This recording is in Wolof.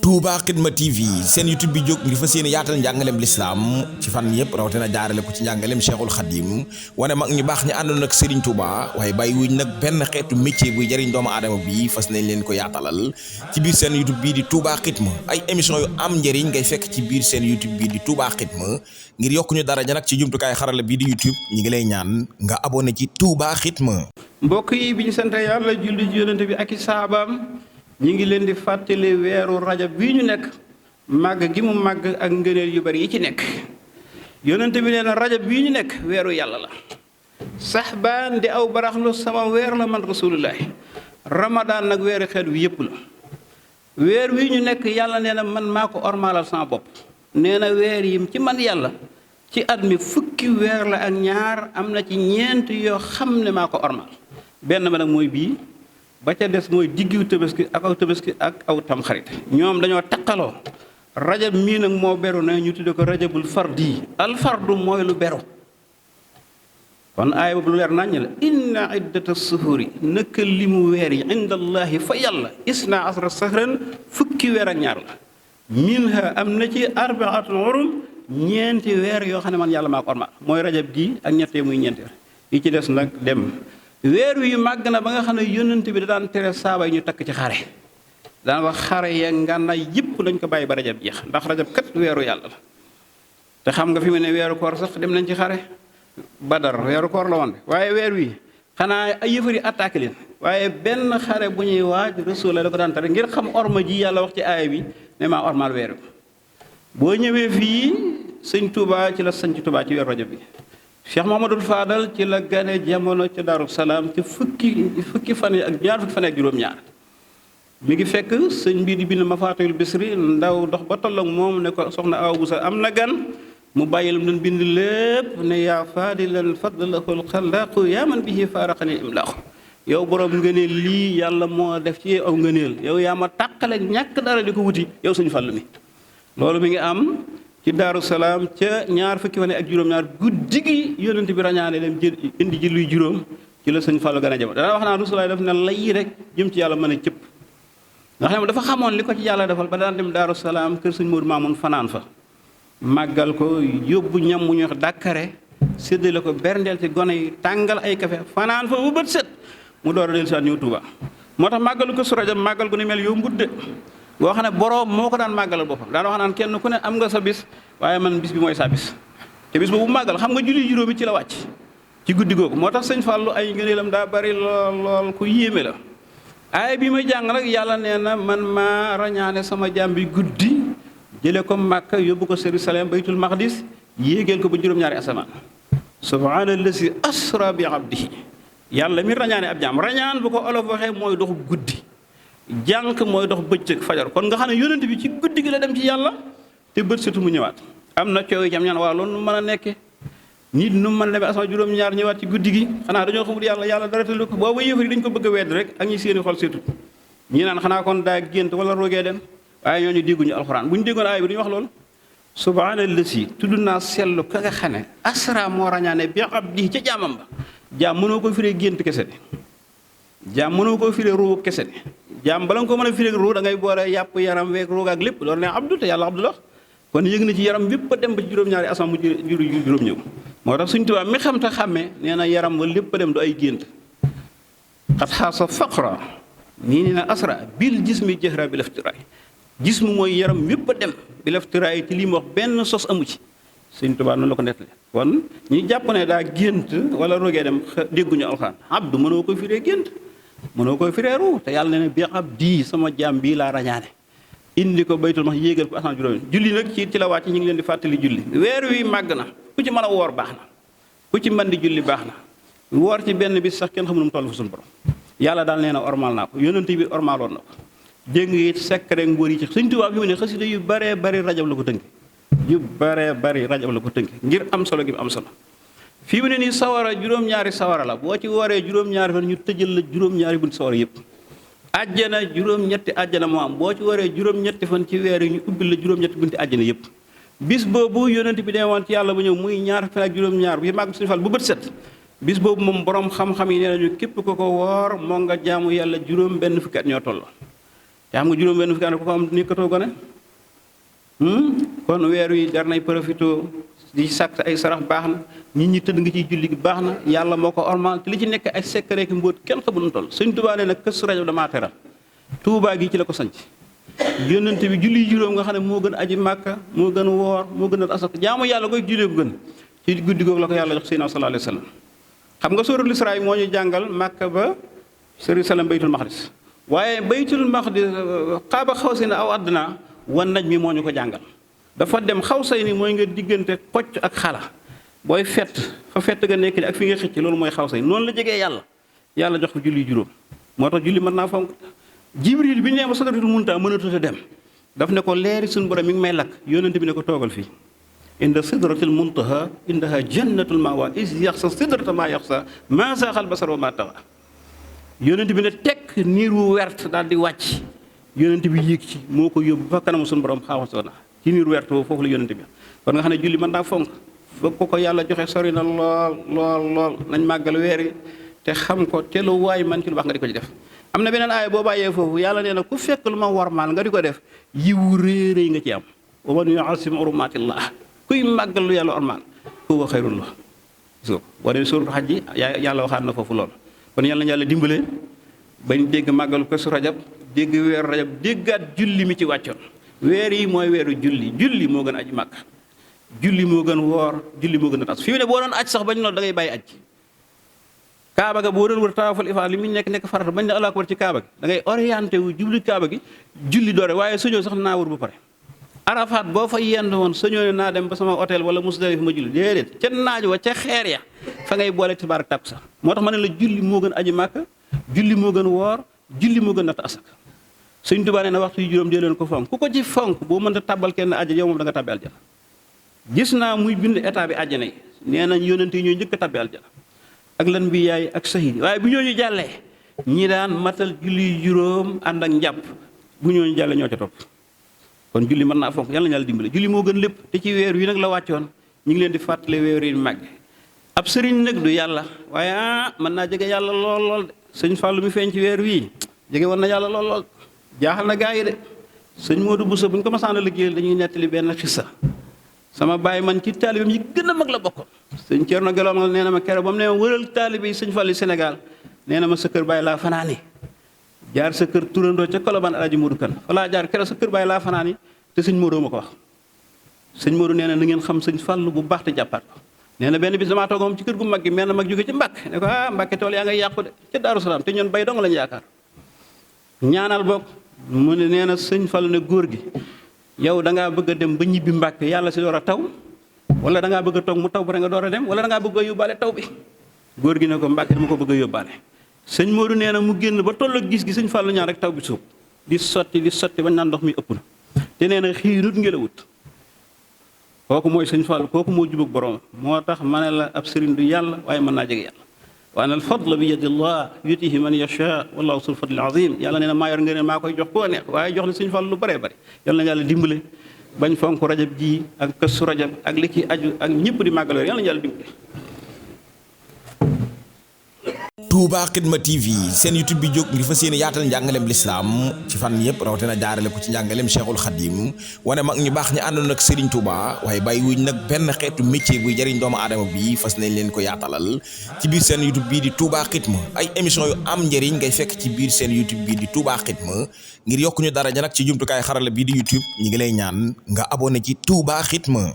Touba Xidma TV seen YouTube bi jóg ngir fas yéene yaatal njàngaleem lislaam ci fan yëpp rawatina jaarale ko ci njàngaleem Cheikhul Khadim wane mag ñu baax ñi àndoon ak Serigne Touba waaye bàyyi wuñ nag benn xeetu métier buy jëriñ doomu aadama bi fas nañ leen ko yaatalal ci biir seen YouTube bii di Touba Xidma ay émission yu am njëriñ ngay fekk ci biir seen YouTube bii di Touba Xidma ngir yokku ñu daraja nag ci jumtukaay xarala bii di YouTube ñi ngi lay ñaan nga abonné ci Touba Xidma. mbokk yi bi ñu sant yàlla julli ci yonent bi ak i saabaam ñi ngi leen di fàttali weeru rajab bii ñu nekk màgg gi mu màgg ak ngëneel yu bari yi ci nekk yonent bi nee na rajab bii ñu nekk weeru yàlla la saxbaan di aw baraxlu sama weer la man rasulullahi ramadaan nag weeru xeet wi yëpp la weer wi ñu nekk yàlla nee na man maa ko ormaalal sama bopp nee na weer yim ci man yàlla ci at mi fukki weer la ak ñaar am na ci ñeent yoo xam ne maa ko ormaal benn ma nag mooy bii ba ca des mooy diggu tabaski ak aw tamxarit ñoom dañoo taqaloo rajab mii nag moo beru na ñu tudde ko rajabul fardi alfardu mooy lu beru kon aaya boobu lu leer naññ la inna iddata suhuri naka limu weer yi inda allahi fa yàlla isna asra sahran fukki weer ak ñaar la minha am na ci arbaatun hurum ñeenti weer yoo xam ne man yàlla maa ko ormaal mooy rajab gi ak ñettee muy ñeenti weer yi ci des nag dem weer wi màgg na ba nga xam ne yónnent bi da daan tere saaba yi ñu takk ci xare daan wax xare ya ngànnaay yëpp lañ ko bàyyi ba rajab jeex ndax rajab kat weeru yàlla la te xam nga fi mu ne weeru koor sax dem nañ ci xare badar weeru koor la woon waaye weer wi xanaa ay yëfari attaqué leen waaye benn xare bu ñuy waaj rasul la ko daan tere ngir xam orma ji yàlla wax ci aaya bi ne maa ormaal weer wi boo ñëwee fii sëñ Touba ci la sañc Touba ci weeru rajab bi Cheikh Mouhamadul Fadal ci la gane jamono ca Daaru Salaam ci fukki fan yi ak ñaar fukki fan ak juróom-ñaar mi ngi fekk sëñ bii di bind Mafaatihul Bisri ndaw dox ba tolloog moom ne ko soxna Awa Busa am na gan mu bàyyi lu mu doon bind lépp ne yaa faadilan fadlahul xalaqu yaa man bihi faaraqani imlaaxu yow borom ngëneel lii yàlla moo def ci aw ngëneel yow yaa ma tàqale ñàkk dara di ko wuti yow suñu fàll mi loolu mi ngi am ci Daaru Salaam ca ñaar fukki fan ak juróom-ñaar guddi gi yonent bi rañaane dem indi ji luy juróom ci la sëñ Fallou gën a jamono dana wax naa Rasulaay daf ne lay rek jëm ci yàlla mën a cëpp nga xam ne dafa xamoon li ko ci yàlla defal ba daan dem Daaru Salaam kër sëñ Moodu Maamun fanaan fa màggal ko yóbbu ñam mu ñuy wax dàkkare séddale ko berndeel ci gone yi tàngal ay kafe fanaan fa bu bët set mu door a dellu si waat ñëw Tuuba moo tax màggalu ko su Rajab màggal gu ni mel yombut de boo xam ne boroom moo ko daan màggalal boppam daan wax naan kenn ku ne am nga sa bis waaye man bis bi mooy sa bis te bis boobu màggal xam nga julli juróomi ci la wàcc ci guddi googu moo tax sëñ Fallou ay ngëneelam daa bari lool ku yéeme la aaya bi may jàng nag yàlla nee na man maa rañaane sama jaam bi guddi jële ko Màkka yóbbu ko Jérusalem baytul maqdis yéegeel ko ba juróom-ñaari asamaan subhaanallazi asra bi abdihi yàlla mi rañaane ab jaam rañaan bu ko olof waxee mooy dox guddi jànq mooy dox bëccëg fajar kon nga xam ne yónnent bi ci guddi gi la dem ci yàlla te bët setu mu ñëwaat am na coow yi jam ñaan waaw loolu nu mën a nekke nit nu mën a demee asama juróom-ñaar ñëwaat ci guddi gi xanaa dañoo xamul yàlla dara tëlu ko boobu yëfar yi dañ ko bëgg a wedd rek ak ñi seeni xol setut ñi naan xanaa kon daa gént wala roogee dem waaye ñooñu dégguñu alxuraan bu ñu déggoon aaya bi duñu wax loolu subhaanallasi tudd naa sellu ka nga xam ne asra moo rañaane bi abdihi ca jaamam ba jaam mënoo ko firee gént kese de jaam mënoo ko firee ruu kese de jaam bala nga ko mën a firee ruu da ngay boole yàpp yaram weeg ruug ak lépp loolu ne abdu te yàlla abdu la kon yëg na ci yaram bépp a dem ba ci juróom-ñaari asamaan mu juróom ñëw moo tax suñ tubaab mi xam te xàmmee nee na yaram ba lépp a dem du ay gént xat xaasa faqra nii nee na asra bil jismi jëhra bi leftiraay jismu mooy yaram bépp a dem bi leftiraay ci lii mu wax benn sos amu ci suñ tubaab noonu la ko nettali kon ñi jàpp ne daa gént wala roogee dem dégguñu alxuraan abdu mënoo ko firee gént mënoo koy fireeru te yàlla ne bi abdi sama jaam bii laa rañaane indi ko baytul max yéegal ko asamaan juróomi julli nag ci la wàcc ñu ngi leen di fàttali julli weer wi màgg na ku ci mën a woor baax na ku ci mën di julli baax na woor ci benn bis sax kenn xamul mu toll fa suñu borom yàlla daal nee na ormal naa ko yonent bi ormaloon na ko dégg nga it secret ngóor yi ci Sëñ Tuubaa fi mu ne xasida yu baree bari rajab la ko tënk yu baree bari rajab la ko tënk ngir am solo gi am solo fii mu ne nii sawara juróom-ñaari sawara la boo ci wooree juróom-ñaari fan ñu tëjal la juróom-ñaari bunti sawara yëpp àjjana juróom-ñetti àjjana moo am boo ci wooree juróom-ñetti fan ci weer yi ñu ubbil la juróom-ñetti bunti àjjana yëpp bis boobu yonent bi dee woon ci yàlla bu ñëw muy ñaar fan ak juróom-ñaar bi màgg suñu fal bu bët set bis boobu moom borom xam-xam yi nee nañu képp ko ko woor moo nga jaamu yàlla juróom benn fukki at ñoo tolloo te xam nga juróom benn fukki at ku ko am nekkatoo gone kon weer wi jar nay profité di sàkk ay sarax baax na nit ñi tëdd nga ciy julli gi baax na yàlla moo ko ormal te li ci nekk ay secret ki mbóot kenn xamul nu toll Sëñ Tuubaa nee na Kazu Rajab damaa teral Tuubaa gi ci la ko sanc yónnent bi julli juróom nga xam ne moo gën aji màkka moo gën woor moo gën a asak jaamu yàlla koy jullee ko gën ci guddi googu la ko yàlla jox Seydina sallallahu alayhi wa sallam xam nga sóoratul Israa moo ñu jàngal màkka ba Jérusalem baytul maqdis waaye baytul maqdis xaaba xawsayni aw adnaa wan naj mi moo ñu ko jàngal dafa dem xawsayni mooy nga diggante xocc ak xala booy fett fa fett nga nekk ak fi nga xëcc loolu mooy xawsayni noonu la jegee yàlla jox ko julli juróom moo tax julli mën naa fonk jibril bi ñu nee ma Sidratul Muntaha mënatut a dem daf ne ko leeri suñu borom mi ngi may lakk yónnent bi ne ko toogal fii inda Sidratul Muntaha indaha jannatul mawa is yaxsa sidrata maa yaxsa maa saaxal basar wa maa taxa yónnent bi ne tekk niir wu wert daal di wàcc yónnent bi yéeg ci moo ko yóbbu fa kanam suñu borom xaawasoona ci niir wert foofu la yónnent bi kon nga xam ne julli mën naa fonk ba ko yàlla joxe sori na lool nañ màggal weer yi te xam ko te lu waay man ci lu baax nga di ko ci def am na beneen aaya boo bàyyee foofu yàlla nee na ku fekk lu ma warmaal nga di ko def yiwu réeréy nga ci am wa man yu'azzim hurumatillah kuy màggal lu yàlla ormaal huwa xayrun lahu so boo demee suuratu Hajj ji yàlla waxaat na foofu lool kon yàlla na yàlla dimbale bañ dégg màggalu Kazu Rajab dégg weeru Rajab déggaat julli mi ci wàccoon weer yi mooy weeru julli moo gën aji màkk julli moo gën woor julli moo gën a tas fi mu ne boo doon aj sax bañ noonu da ngay bàyyi aj kaaba ga boo doon wër tawaaful ifaada li muy nekk farata bañ ne Allaahu akbar ci kaaba gi da ngay orienté wu jubli kaaba gi julli doore waaye suñoo sax naa wër ba pare Arafat boo fa yend woon suñoo ne naa dem ba sama hôtel wala Musdalifa ma julli déedéet ca naaj wa ca xeer ya fa ngay boole tisbaar ak takkusaan moo tax ma ne la julli moo gën aji màkk julli moo gën woor julli moo gën natt asaka Sëñ Tuubaa nee na waxtu yu juróom dee leen ko fonk ku ko ci fonk boo mënta tabbal kenn àjjana yow moom da nga tabbi aljana gis naa muy bind état bi àjjana yi nee nañ yónnent yi ñooy njëkk a tabbi aljana ak lan bi yaay ak sahid waaye bu ñooñu jàllee ñi daan matal julli juróom ànd ak njàpp bu ñooñu jàllee ñoo ca topp kon julli mën naa fonk yàlla na yàlla dimbale julli moo gën lépp te ci weer wi nag la wàccoon ñu ngi leen di fàttale weer yi màgg ab sëriñ nag du yàlla waaye mën naa jege yàlla lool de sëñ Fàllu mi feeñ ci weer wii jege woon na yàlla lool jaaxal na gaa yi de sëñ Modou Bousso bu ñu ko masaan a liggéeyal dañuy nettali benn xissa sama baay man ci taalibeem yi gën a mag la bokkoon sëñ Thierno Gelom nee na ma keroog ba mu ne ma wëral taalibe yi sëñ Fallu Sénégal nee na ma sa kër baay laa fanaani jaar sa kër turandoo ca Kolobaan Alaaji Modou Kan fa laa jaar keroog sa kër baay laa fanaani te sëñ Modou ma ko wax sëñ Modou nee na ngeen xam sëñ Fallu bu baax te jàppaat ko nee na benn bis damaa toog moom ci kër gu mag gi mel na mag jóge ci Mbàkke ne ko Mbàkke tool yaa ngay yàqu de ca Daaru Salaam te ñoon bay dong lañu yaakaar ñaanal bokk mu ne nee na sëñ Fallu ne góor gi yow da ngaa bëgg a dem ba ñibbi Mbàkke yàlla si door a taw wala da ngaa bëgg a toog mu taw ba nga door a dem wala da ngaa bëgg a yóbbaale taw bi góor gi ne ko Mbàkke dama ko bëgg a yóbbaale sëñ Modou nee na mu génn ba toll ak gis gi sëñ Fallu ñaan rek taw bi suub di sotti bañ naan ndox mi ëpp na te nee na xiirut ngelawut kooku mooy sëñ Fallu kooku moo jubóog borom moo tax ma ne la ab sëriñ du yàlla waaye mën naa jege yàlla wa anna al fadla bi yadillah yutihi man yasha wallahu sul fadlil azim yàlla nee na maa yor ngeen maa koy jox koo neex waaye jox na sëñ Fallu lu bëree bëri yàlla na yàlla dimbale bañ fonk rajab ji ak Kazu Rajab ak li ci aju ak ñëpp di màggal yàlla na yàlla dimbale. Touba Xidma TV seen YouTube bi jóg ngir fas yéene yaatal njàngaleem lislaam ci fan yëpp rawatina jaarale ko ci njàngaleem Cheikhul Khadim wane mag ñu baax ñi àndoon ak Serigne Touba waaye bàyyi wuñ nag benn xeetu métier buy jëriñ doomu aadama bi fas nañ leen ko yaatalal ci biir seen YouTube bii di Touba Xidma ay émission yu am njëriñ ngay fekk ci biir seen YouTube bii di Touba Xidma ngir yokk ñu daraja nag ci jumtukaay xarala bii di YouTube ñi ngi lay ñaan nga abonné ci Touba Xidma.